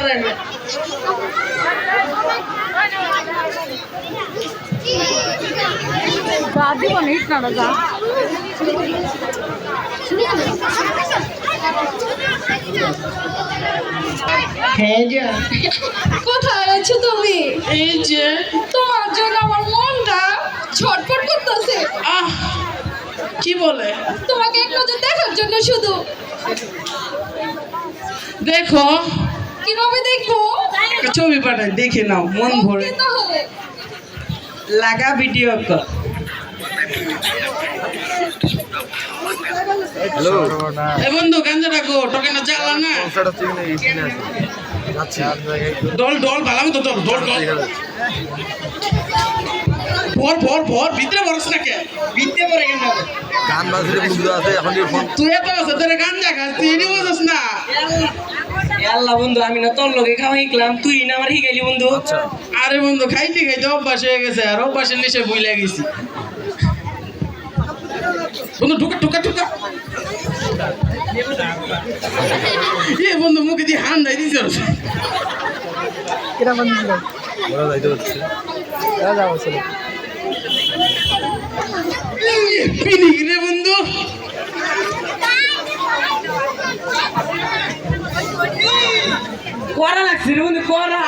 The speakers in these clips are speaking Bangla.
দাঁড়ায় না হ্যাঁ যা কোথায় আছো তুমি? এই যে তোমার জন্য আমার মনটা ছটফট করতেছে। আহ কি বলে তোমাকে এক নজর দেখার জন্য শুধু। দেখো কিভাবে দেখবো? একটা ছবি পাঠাই দেখে নাও মন ভরে ওকে তাহলে। লাগা ভিডিও কল হ্যালো এ বন্ধু গাঞ্জা রাখো তোকে না জ্বালা না সেটা ঠিক নেই এখানে আছে যাচ্ছি ডল ডল ভালাম তো ডল ডল ডল ভর ভিতরে বরস না কে ভিতরে পড়ে কেন গান বাজরে বন্ধু আছে এখন ফোন তুই এত আছে তোর গাঞ্জা খাস তুই এনে বুঝছ না আল্লাহ বন্ধু আমি না তোর লগে খাওয়া শিখলাম তুই না আমার শিখাইলি বন্ধু। আচ্ছা আরে বন্ধু খাইতে খাইতে অভ্যাস হয়ে গেছে আর অভ্যাসের নেশে ভুলে গেছি বন্ধু ঢুকা ঢুকা ঢুকা এ বন্ধু মুখে দিয়ে হান দেয় দিছে ওরা যাইতে হচ্ছে পিনি রে বন্ধু করা লাগছে রে বন্ধু করা।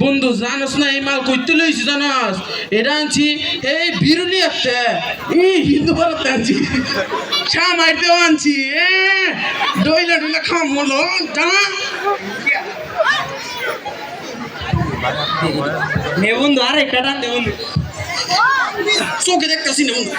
বন্ধু জানোস না এই মাল কইতে লইছি জানোস এটা আনছি এই বিরুলি আছে এই হিন্দু ভারতে আনছি সামাইতেও আনছি ডইলা ডইলা খাম বলো জানা নে বন্ধু আর একটা টান দে বন্ধু। চোখে দেখতেছি না বন্ধু